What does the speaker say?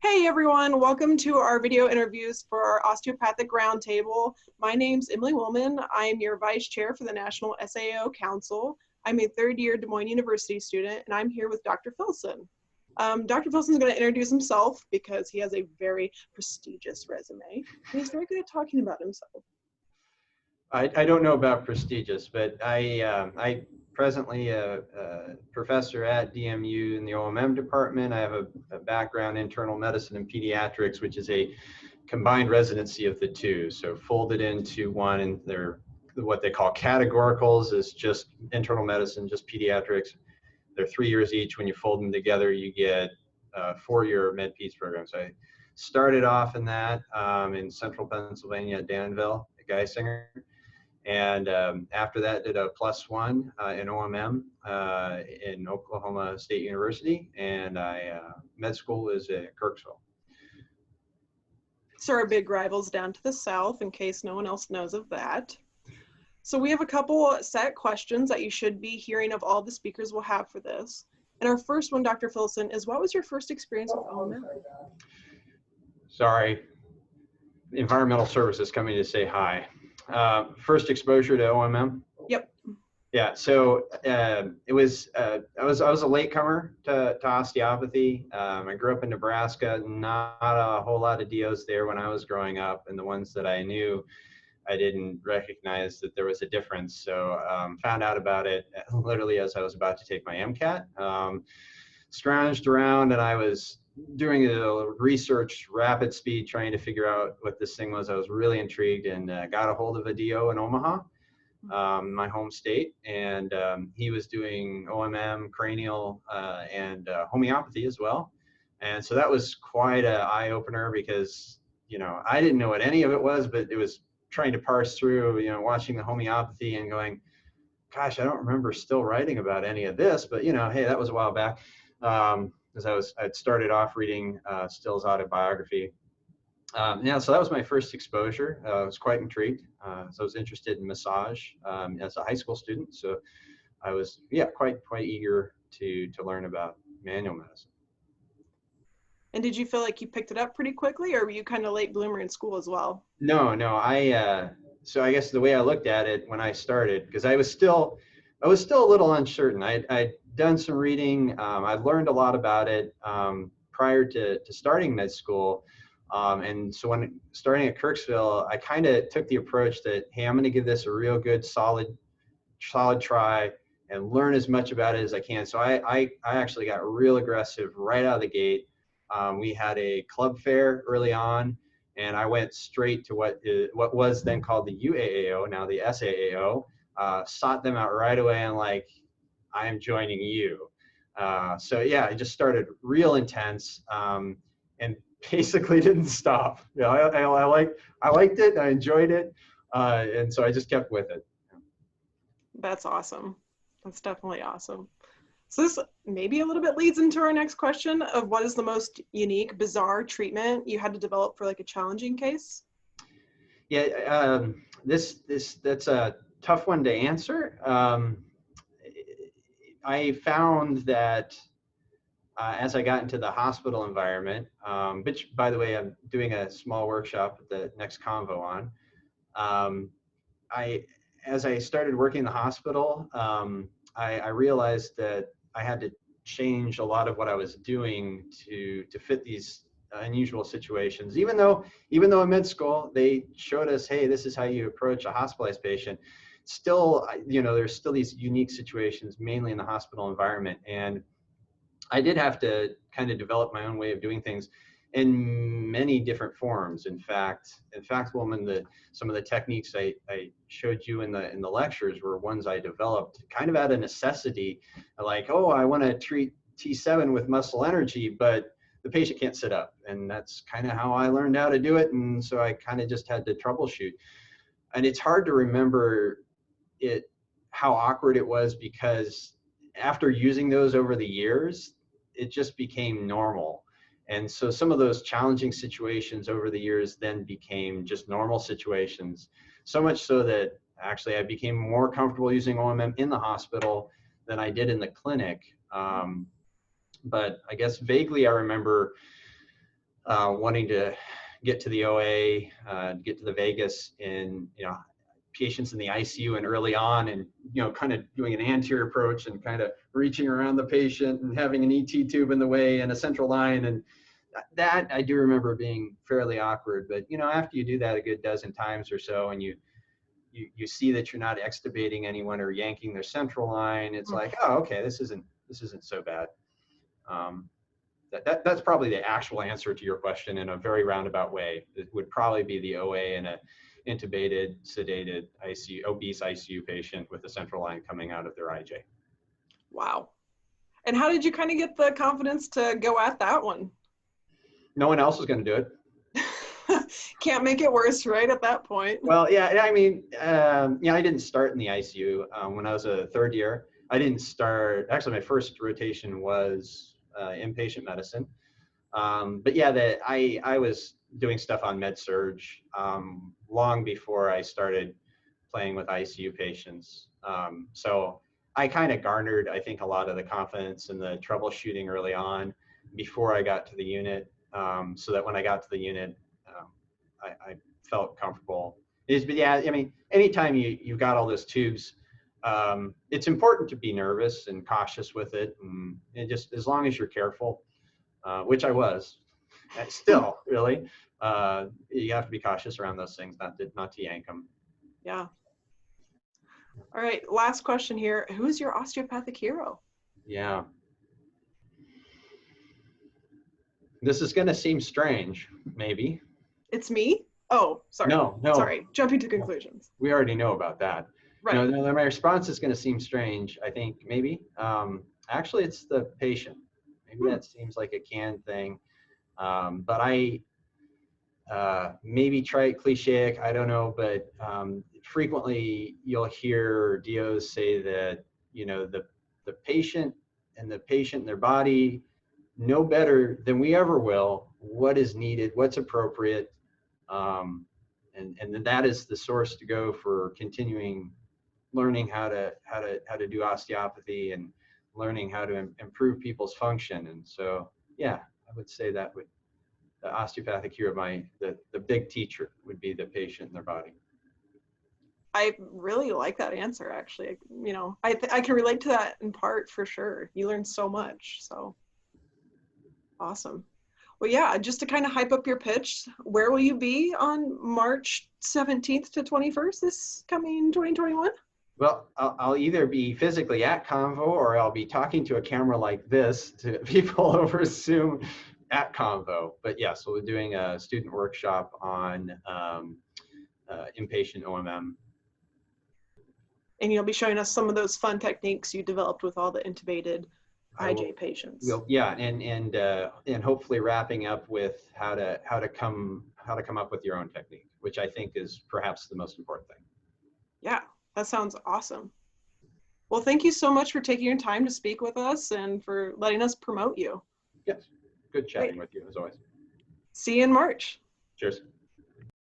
Hey everyone, welcome to our video interviews for our Osteopathic Roundtable. My name's Emily Willmann. I am your Vice Chair for the National SAAO Council. I'm a third-year Des Moines University student, and I'm here with Dr. Philson. Dr. Philson is going to introduce himself because he has a very prestigious resume, and he's very good at talking about himself. I don't know about prestigious, but I presently a professor at DMU in the OMM department. I have a background in internal medicine and pediatrics, which is a combined residency of the two. So folded into one, and they're what they call categoricals, is just internal medicine, just pediatrics. They're 3 years each. When you fold them together, you get a 4-year med-peds program. So I started off in that in central Pennsylvania at Danville, at Geisinger. And after that, did a +1 in OMM in Oklahoma State University, and med school is at Kirksville. So our big rivals down to the south, in case no one else knows of that. So we have a couple set questions that you should be hearing of all the speakers we'll have for this. And our first one, Dr. Philson, is what was your first experience with OMM? Sorry, environmental services coming to say hi. First exposure to OMM? Yep. Yeah, so it was, I was a latecomer to osteopathy. I grew up in Nebraska, not a whole lot of DOs there when I was growing up, and the ones that I knew, I didn't recognize that there was a difference. So found out about it literally as I was about to take my MCAT. Scrounged around, and I was doing a research rapid speed trying to figure out what this thing was. I was really intrigued, and got a hold of a DO in Omaha, my home state, and he was doing OMM, cranial, and homeopathy as well. And so that was quite an eye-opener because, you know, I didn't know what any of it was, but it was trying to parse through, you know, watching the homeopathy and going, gosh, I don't remember still writing about any of this, but, you know, hey, that was a while back. Because I'd started off reading Still's autobiography. Yeah, so that was my first exposure. I was quite intrigued. So I was interested in massage as a high school student. So I was, yeah, quite eager to learn about manual medicine. And did you feel like you picked it up pretty quickly, or were you kind of late bloomer in school as well? No, so I guess the way I looked at it when I started, because I was still a little uncertain. I'd done some reading. I learned a lot about it prior to starting med school. And so when starting at Kirksville, I kind of took the approach that, hey, I'm going to give this a real good, solid try and learn as much about it as I can. So I actually got real aggressive right out of the gate. We had a club fair early on, and I went straight to what was then called the UAAO, now the SAAO. Sought them out right away and like, I am joining you. So yeah, I just started real intense and basically didn't stop. You know, I liked it, I enjoyed it, and so I just kept with it. That's awesome. That's definitely awesome. So this maybe a little bit leads into our next question of what is the most unique, bizarre treatment you had to develop for like a challenging case? Yeah, that's a tough one to answer. I found that as I got into the hospital environment, which, by the way, I'm doing a small workshop at the next convo on, as I started working in the hospital, I realized that I had to change a lot of what I was doing to fit these unusual situations. Even though in med school they showed us, hey, this is how you approach a hospitalized patient, still, you know, there's still these unique situations, mainly in the hospital environment. And I did have to kind of develop my own way of doing things in many different forms. In fact, Willmann, some of the techniques I showed you in the lectures were ones I developed kind of out of necessity. Like, oh, I want to treat T7 with muscle energy, but the patient can't sit up. And that's kind of how I learned how to do it. And so I kind of just had to troubleshoot. And it's hard to remember how awkward it was, because after using those over the years, it just became normal. And so some of those challenging situations over the years then became just normal situations. So much so that actually I became more comfortable using OMM in the hospital than I did in the clinic. But I guess vaguely I remember wanting to get to the OA, get to the vagus in, patients in the ICU and early on, and, kind of doing an anterior approach and kind of reaching around the patient and having an ET tube in the way and a central line. And that I do remember being fairly awkward, but, after you do that a good dozen times or so, and you see that you're not extubating anyone or yanking their central line, it's like, oh, okay, this isn't so bad. That's probably the actual answer to your question in a very roundabout way. It would probably be the OA in a intubated, sedated obese ICU patient with a central line coming out of their IJ. Wow. And how did you kind of get the confidence to go at that one? No one else was going to do it. Can't make it worse, right, at that point? Well, yeah, I mean, I didn't start in the ICU when I was a third year. I didn't start, actually my first rotation was inpatient medicine. But yeah, I was doing stuff on med-surg long before I started playing with ICU patients. So I kind of garnered, I think, a lot of the confidence and the troubleshooting early on before I got to the unit, so that when I got to the unit, I felt comfortable. But yeah, I mean, anytime you've got all those tubes, it's important to be nervous and cautious with it, and just as long as you're careful, which I was. And still, really, you have to be cautious around those things, not to yank them. Yeah. All right, last question here. Who's your osteopathic hero? Yeah. This is going to seem strange, maybe. It's me? Oh, sorry. No. Sorry, jumping to conclusions. We already know about that. Right. No, my response is going to seem strange, I think, maybe. Actually, it's the patient. Maybe that seems like a canned thing. But I maybe cliche, I don't know, but frequently you'll hear DOs say that, the patient and their body know better than we ever will what is needed, what's appropriate, and that is the source to go for continuing learning how to do osteopathy and learning how to improve people's function. And so, yeah, I would say that the osteopathic hero, the big teacher would be the patient and their body. I really like that answer, actually. I can relate to that in part, for sure. You learn so much, so awesome. Well, yeah, just to kind of hype up your pitch, where will you be on March 17th to 21st this coming 2021? Well, I'll either be physically at Convo, or I'll be talking to a camera like this to people over Zoom at Convo. But yes, we'll be doing a student workshop on inpatient OMM. And you'll be showing us some of those fun techniques you developed with all the intubated IJ patients. Yeah, and hopefully wrapping up with how to come up with your own technique, which I think is perhaps the most important thing. Yeah, that sounds awesome. Well, thank you so much for taking your time to speak with us and for letting us promote you. Yes, good chatting with you as always. See you in March. Cheers.